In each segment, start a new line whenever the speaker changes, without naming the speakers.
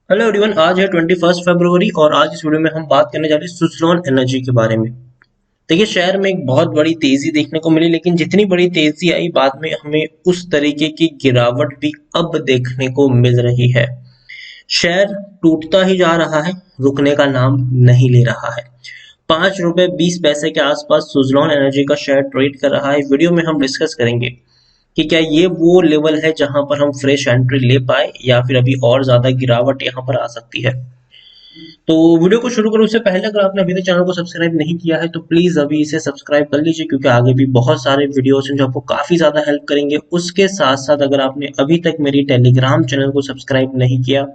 Hello everyone. आज है 21 फरवरी और आज इस वीडियो में हम बात करने जा रहे हैं सुज़लॉन एनर्जी के बारे में। देखिए, शेयर में एक बहुत बड़ी तेजी देखने को मिली, लेकिन जितनी बड़ी तेजी आई बाद में हमें उस तरीके की गिरावट भी अब देखने को मिल रही है। शेयर टूटता ही जा रहा है, रुकने का नाम नहीं ले रहा है। 5 रुपए 20 पैसे के आसपास सुज़लॉन एनर्जी का शेयर ट्रेड कर रहा है। वीडियो में हम डिस्कस करेंगे कि क्या ये वो लेवल है जहां पर हम फ्रेश एंट्री ले पाए या फिर अभी और ज्यादा गिरावट यहां पर आ सकती है। तो वीडियो को शुरू करूं उससे पहले अगर आपने अभी तक चैनल को सब्सक्राइब नहीं किया है तो प्लीज अभी इसे सब्सक्राइब कर लीजिए, क्योंकि आगे भी बहुत सारे वीडियोस हैं जो आपको काफी ज्यादा हेल्प करेंगे। उसके साथ साथ अगर आपने अभी तक मेरी टेलीग्राम चैनल को सब्सक्राइब नहीं किया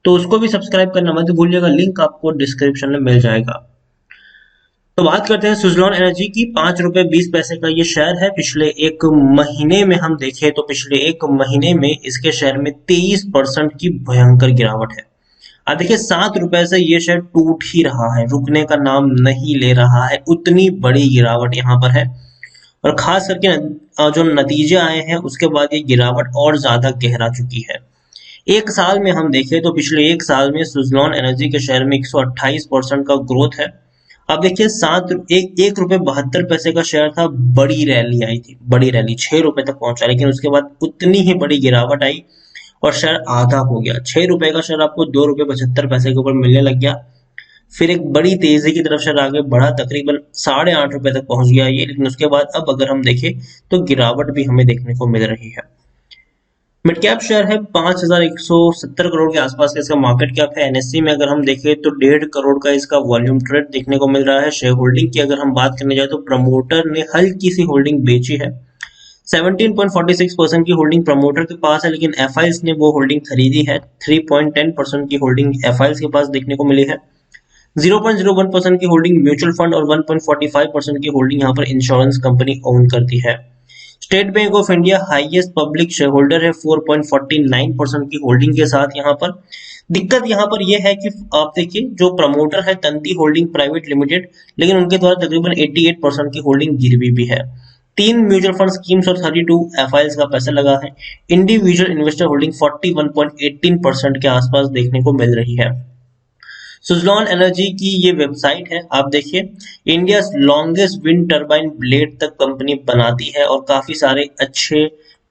तो उसको भी सब्सक्राइब करना मत भूलिएगा, लिंक आपको डिस्क्रिप्शन में मिल जाएगा। तो बात करते हैं सुज़लॉन एनर्जी की। 5 रुपए 20 पैसे का ये शेयर है। पिछले एक महीने में हम देखें तो पिछले एक महीने में इसके शेयर में 23% की भयंकर गिरावट है। अब देखिए, 7 रुपए से ये शेयर टूट ही रहा है, रुकने का नाम नहीं ले रहा है। उतनी बड़ी गिरावट यहाँ पर है और खास करके जो नतीजे आए हैं उसके बाद ये गिरावट और ज्यादा गहरा चुकी है। एक साल में हम देखें तो पिछले एक साल में सुज़लॉन एनर्जी के शेयर में 128% का ग्रोथ है। अब देखिए, 1 रुपए 72 पैसे का शेयर था, बड़ी रैली आई थी, बड़ी रैली 6 रुपए तक पहुंचा, लेकिन उसके बाद उतनी ही बड़ी गिरावट आई और शेयर आधा हो गया। 6 रुपए का शेयर आपको 2 रुपए 75 पैसे के ऊपर मिलने लग गया। फिर एक बड़ी तेजी की तरफ शेयर आगे बढ़ा, तकरीबन 8.5 रुपए तक पहुंच गया ये, लेकिन उसके बाद अब अगर हम देखें तो गिरावट भी हमें देखने को मिल रही है। मिड कैप शेयर है, 5,170 करोड़ के आसपास का इसका मार्केट कैप है। एनएससी में अगर हम देखें तो 1.5 करोड़ का इसका वॉल्यूम ट्रेड देखने को मिल रहा है। शेयर होल्डिंग की अगर हम बात करने जाए तो प्रमोटर ने हल्की सी होल्डिंग बेची है। 17.46% की होल्डिंग प्रमोटर के पास है, लेकिन एफआईएस ने वो होल्डिंग खरीदी है। 3.10% की होल्डिंग एफआईएस के पास देखने को मिली है। 0.01% की होल्डिंग म्यूचुअल फंड और 1.45% की होल्डिंग यहाँ पर इंश्योरेंस कंपनी ओन करती है। State bank of India highest public share holder है 4.49% की होल्डिंग के साथ। यहाँ पर दिक्कत यहाँ पर यह है कि आप देखिए, जो प्रमोटर है तंती होल्डिंग प्राइवेट लिमिटेड, लेकिन उनके द्वारा तकरीबन 88% की होल्डिंग गिरवी भी है। 3 म्यूचुअल फंड स्कीम्स और 32 एफआईएस का पैसा लगा है। इंडिविजुअल इन्वेस्टर होल्डिंग 41.18% के आसपास देखने को मिल रही है। सुज़लॉन एनर्जी की ये वेबसाइट है, आप देखिए, India longest wind turbine blade तक कंपनी बनाती है और काफी सारे अच्छे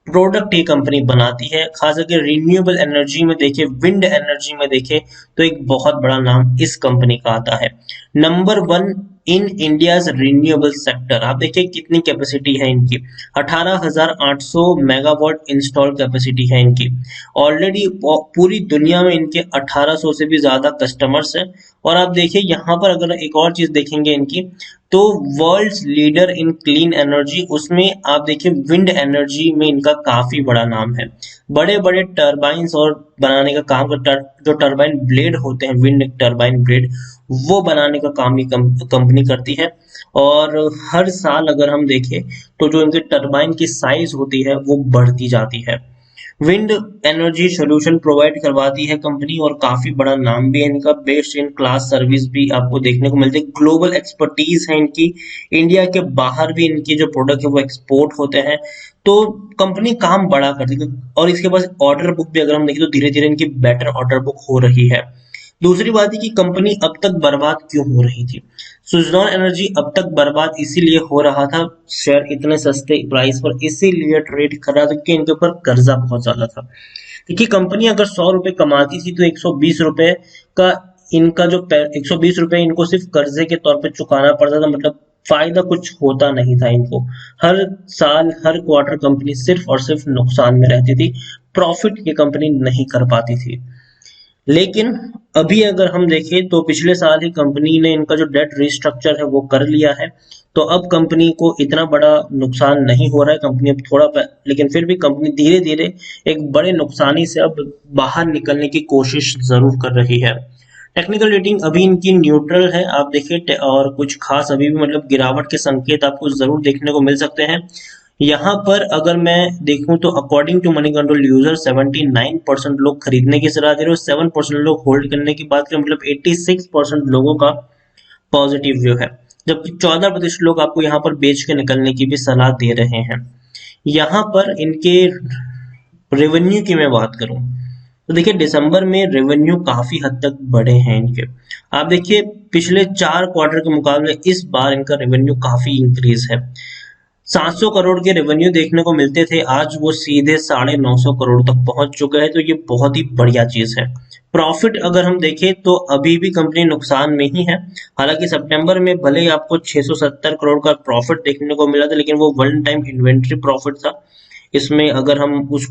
प्रोडक्ट ये कंपनी बनाती है। खास करके रिन्यूएबल एनर्जी में देखे, विंड एनर्जी में देखे तो एक बहुत बड़ा नाम इस कंपनी का आता है। Number 1 in India's renewable sector. आप देखिए कितनी कैपेसिटी है इनकी, 18,800 मेगावाट इंस्टॉल कैपेसिटी है इनकी। ऑलरेडी पूरी दुनिया में इनके 1800 से भी ज्यादा कस्टमर्स हैं। और आप देखिए यहाँ पर अगर एक और चीज देखेंगे इनकी, तो world's leader in clean energy, उसमें आप देखिए विंड एनर्जी में इनका काफी बड़ा नाम है। बड़े बड़े टर्बाइंस और बनाने का काम करता, जो टर्बाइन ब्लेड होते हैं, विंड टर्बाइन ब्लेड, वो बनाने का काम ही कंपनी करती है। और हर साल अगर हम देखें तो जो इनके टर्बाइन की साइज होती है वो बढ़ती जाती है। विंड एनर्जी सॉल्यूशन प्रोवाइड करवाती है कंपनी और काफी बड़ा नाम भी है इनका। बेस्ट इन क्लास सर्विस भी आपको देखने को मिलती है। ग्लोबल एक्सपर्टीज है इनकी, इंडिया के बाहर भी इनकी जो प्रोडक्ट है वो एक्सपोर्ट होते हैं। तो कंपनी काम बड़ा करती है और इसके पास ऑर्डर बुक भी अगर हम देखें तो धीरे धीरे इनकी बेटर ऑर्डर बुक हो रही है। दूसरी बात है कि कंपनी अब तक बर्बाद क्यों हो रही थी। सुज़लॉन एनर्जी अब तक बर्बाद इसीलिए हो रहा था, शेयर इतने सस्ते प्राइस पर इसीलिए ट्रेड कर रहा था क्योंकि इनके ऊपर कर्जा बहुत ज्यादा था। क्योंकि कंपनी अगर 100 रुपए कमाती थी तो 120 रुपए का इनका जो 120 रुपए इनको सिर्फ कर्जे के तौर पे चुकाना पड़ता था, मतलब फायदा कुछ होता नहीं था इनको। हर साल हर क्वार्टर कंपनी सिर्फ और सिर्फ नुकसान में रहती थी, प्रॉफिट ये कंपनी नहीं कर पाती थी। लेकिन अभी अगर हम देखें तो पिछले साल ही कंपनी ने इनका जो डेट रिस्ट्रक्चर है वो कर लिया है, तो अब कंपनी को इतना बड़ा नुकसान नहीं हो रहा है। कंपनी अब थोड़ा लेकिन फिर भी कंपनी धीरे धीरे एक बड़े नुकसानी से अब बाहर निकलने की कोशिश जरूर कर रही है। टेक्निकल रेटिंग अभी इनकी न्यूट्रल है, आप देखिए, और कुछ खास अभी भी मतलब गिरावट के संकेत आपको जरूर देखने को मिल सकते हैं। यहाँ पर अगर मैं देखूं तो according to Moneycontrol user 79% लोग खरीदने की सलाह दे रहे हो, 7% लोग होल्ड करने की बात करें, मतलब 86% लोगों का पॉजिटिव व्यू है, जबकि 14% लोग आपको यहाँ पर बेच के निकलने की भी सलाह दे रहे हैं। यहाँ पर इनके रेवेन्यू की मैं बात करूं तो देखिए दिसंबर में रेवेन्यू काफी हद तक बढ़े हैं इनके। आप देखिए पिछले 4 क्वार्टर के मुकाबले इस बार इनका रेवेन्यू काफी इंक्रीज है। 700 करोड़ के रेवेन्यू देखने को मिलते थे, आज वो सीधे 950 करोड़ तक पहुंच चुका है, तो ये बहुत ही बढ़िया चीज है। प्रॉफिट अगर हम देखें तो अभी भी कंपनी नुकसान में ही है। हालांकि सितंबर में भले ही आपको 670 करोड़ का प्रॉफिट देखने को मिला था, लेकिन वो वन टाइम इन्वेंट्री प्रॉफिट था। इसमें अगर हम उस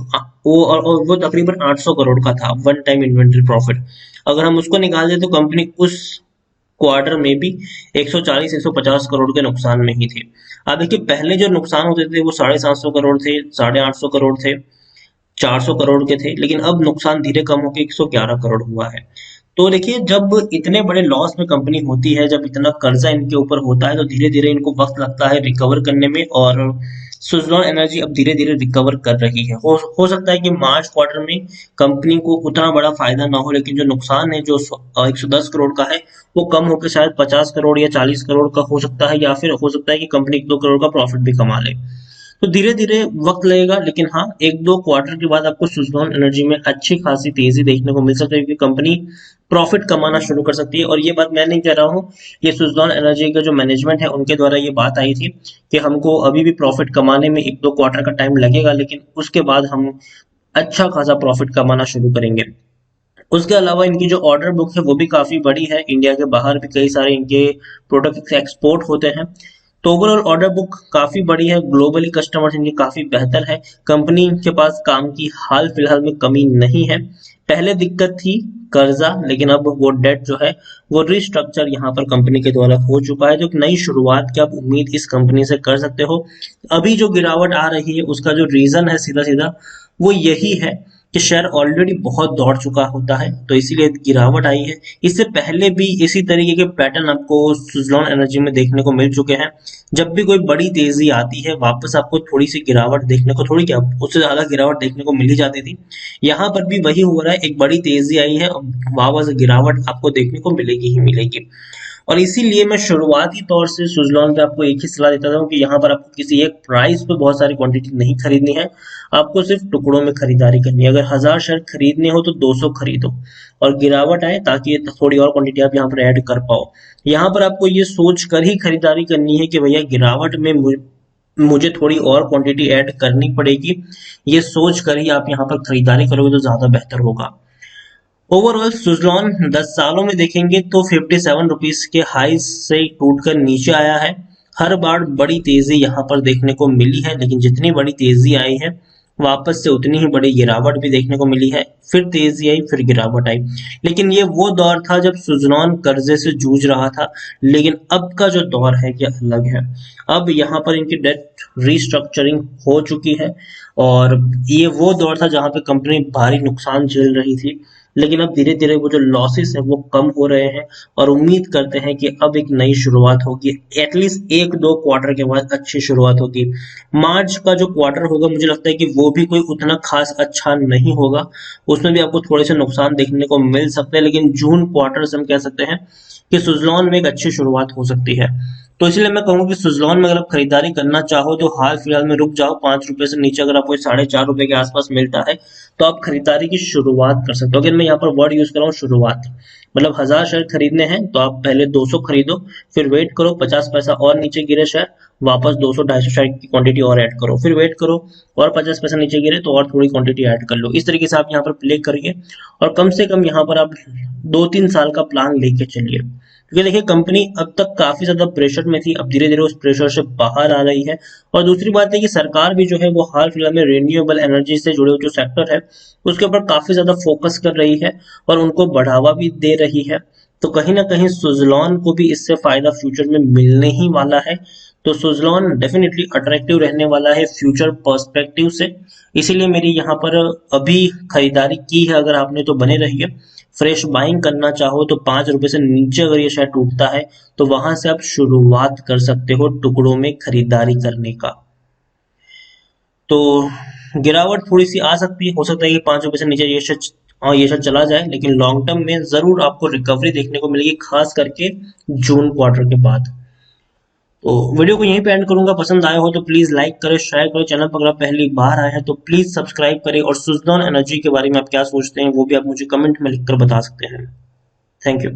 और वो तकरीबन 800 करोड़ का था वन टाइम इन्वेंट्री प्रॉफिट। अगर हम उसको निकाल दें तो कंपनी उस क्वार्टर में भी 140-150 करोड़ के नुकसान में ही थी। अब देखिए पहले जो नुकसान होते थे वो 750 करोड़ थे, 850 करोड़ थे, 400 करोड़ के थे, लेकिन अब नुकसान धीरे कम होकर 111 करोड़ हुआ है। तो देखिए जब इतने बड़े लॉस में कंपनी होती है, जब इतना कर्जा इनके ऊपर होता है, तो धीरे धीरे इनको वक्त लगता है रिकवर करने में। और सुज़लॉन एनर्जी अब धीरे धीरे रिकवर कर रही है। हो सकता है कि मार्च क्वार्टर में कंपनी को उतना बड़ा फायदा ना हो, लेकिन जो नुकसान है जो 110 करोड़ का है वो कम होकर शायद 50 करोड़ या 40 करोड़ का हो सकता है, या फिर हो सकता है कि कंपनी 1-2 करोड़ का प्रॉफिट भी कमा ले। तो धीरे धीरे वक्त लगेगा, लेकिन हाँ 1-2 क्वार्टर के बाद आपको सुज़लॉन एनर्जी में अच्छी खासी तेजी देखने को मिल सकती है, क्योंकि कंपनी प्रॉफिट कमाना शुरू कर सकती है। और ये बात मैं नहीं कह रहा हूँ, ये सुज़लॉन एनर्जी का जो मैनेजमेंट है उनके द्वारा ये बात आई थी कि हमको अभी भी प्रॉफिट कमाने में 1-2 क्वार्टर का टाइम लगेगा, लेकिन उसके बाद हम अच्छा खासा प्रॉफिट कमाना शुरू करेंगे। उसके अलावा इनकी जो ऑर्डर बुक है वो भी काफी बड़ी है, इंडिया के बाहर भी कई सारे इनके प्रोडक्ट एक्सपोर्ट होते हैं। तो ओवरऑल ऑर्डर बुक काफी बड़ी है, ग्लोबली कस्टमर्स इनके काफी बेहतर है। कंपनी के पास काम की हाल फिलहाल में कमी नहीं है। पहले दिक्कत थी कर्जा, लेकिन अब वो डेट जो है वो रिस्ट्रक्चर यहाँ पर कंपनी के द्वारा हो चुका है। जो एक नई शुरुआत की आप उम्मीद इस कंपनी से कर सकते हो। अभी जो गिरावट आ रही है उसका जो रीजन है सीधा सीधा वो यही है कि शेयर ऑलरेडी बहुत दौड़ चुका होता है, तो इसीलिए गिरावट आई है। इससे पहले भी इसी तरीके के पैटर्न आपको सुज़लॉन एनर्जी में देखने को मिल चुके हैं। जब भी कोई बड़ी तेजी आती है वापस आपको थोड़ी सी गिरावट देखने को, थोड़ी क्या उससे ज्यादा गिरावट देखने को मिल ही जाती थी। यहाँ पर भी वही हो रहा है, एक बड़ी तेजी आई है, वापस गिरावट आपको देखने को मिलेगी ही मिलेगी। और इसीलिए मैं शुरुआती तौर से सुज़लॉन पे आपको एक ही सलाह देता हूँ कि यहाँ पर आपको किसी एक प्राइस पे बहुत सारी क्वांटिटी नहीं खरीदनी है, आपको सिर्फ टुकड़ों में खरीदारी करनी है। अगर 1000 शेयर खरीदने हो तो 200 खरीदो, और गिरावट आए ताकि थोड़ी और क्वांटिटी आप यहाँ पर ऐड कर पाओ। यहाँ पर आपको ये सोच कर ही खरीदारी करनी है कि भैया गिरावट में मुझे थोड़ी और क्वांटिटी ऐड करनी पड़ेगी। ये सोच कर ही आप यहाँ पर खरीदारी करोगे तो ज्यादा बेहतर होगा। ओवरऑल सुज़लॉन 10 सालों में देखेंगे तो 57 रुपीस के हाई से टूटकर नीचे आया है। हर बार बड़ी तेजी यहाँ पर देखने को मिली है, लेकिन जितनी बड़ी तेजी आई है वापस से उतनी ही बड़ी गिरावट भी देखने को मिली है। फिर तेजी आई, फिर गिरावट आई। लेकिन ये वो दौर था जब सुज़लॉन कर्जे से जूझ रहा था, लेकिन अब का जो दौर है ये अलग है। अब यहाँ पर इनकी डेट रिस्ट्रक्चरिंग हो चुकी है, और ये वो दौर था जहां पे कंपनी भारी नुकसान झेल रही थी, लेकिन अब धीरे धीरे वो जो लॉसेस है वो कम हो रहे हैं। और उम्मीद करते हैं कि अब एक नई शुरुआत होगी, एटलीस्ट 1-2 क्वार्टर के बाद अच्छी शुरुआत होगी। मार्च का जो क्वार्टर होगा मुझे लगता है कि वो भी कोई उतना खास अच्छा नहीं होगा, उसमें भी आपको थोड़े से नुकसान देखने को मिल सकते हैं। लेकिन जून क्वार्टर से हम कह सकते हैं कि सुज़लॉन में एक अच्छी शुरुआत हो सकती है। तो इसलिए मैं कहूंगा कि सुज़लॉन में अगर आप खरीदारी करना चाहो तो हाल फिलहाल में रुक जाओ। 5 रुपए से नीचे अगर आपको 4.5 रुपए के आसपास मिलता है तो आप खरीदारी की शुरुआत कर सकते हो। अगर मैं यहाँ पर वर्ड यूज कर रहा हूँ शुरुआत, मतलब 1000 शेयर खरीदने हैं तो आप पहले 200 खरीदो, फिर वेट करो 50 पैसा और नीचे गिरे शेयर, वापस 200-250 शेयर की क्वांटिटी और ऐड करो, फिर वेट करो और 50 पैसा नीचे गिरे तो और थोड़ी क्वांटिटी ऐड कर लो। इस तरीके से आप यहाँ पर प्ले करिए, और कम से कम यहाँ पर आप 2-3 साल का प्लान लेके चलिए। क्योंकि देखिए कंपनी अब तक काफी ज्यादा प्रेशर में थी, अब धीरे धीरे उस प्रेशर से बाहर आ रही है। और दूसरी बात है कि सरकार भी जो है वो हाल फिलहाल में रिन्यूएबल एनर्जी से जुड़े हुए जो सेक्टर है उसके ऊपर काफी ज्यादा फोकस कर रही है और उनको बढ़ावा भी दे रही है। तो कहीं ना कहीं सुज़लॉन को भी इससे फायदा फ्यूचर में मिलने ही वाला है। तो सुज़लॉन डेफिनेटली अट्रैक्टिव रहने वाला है फ्यूचर पर्सपेक्टिव से। इसीलिए मेरी यहाँ पर अभी खरीदारी की है, अगर आपने तो बने रहिए। फ्रेश बाइंग करना चाहो तो 5 रुपए से नीचे अगर ये शेयर टूटता है तो वहां से आप शुरुआत कर सकते हो टुकड़ों में खरीदारी करने का। तो गिरावट थोड़ी सी आ सकती है, हो सकता है कि 5 रुपए से नीचे ये शेयर चला जाए, लेकिन लॉन्ग टर्म में जरूर आपको रिकवरी देखने को मिलेगी, खास करके जून क्वार्टर के बाद। तो वीडियो को यहीं पे एंड करूंगा। पसंद आया हो तो प्लीज लाइक करें, शेयर करें। चैनल पर अगर आप पहली बार आए हैं तो प्लीज सब्सक्राइब करें, और सुजलॉन एनर्जी के बारे में आप क्या सोचते हैं वो भी आप मुझे कमेंट में लिखकर बता सकते हैं। Thank you.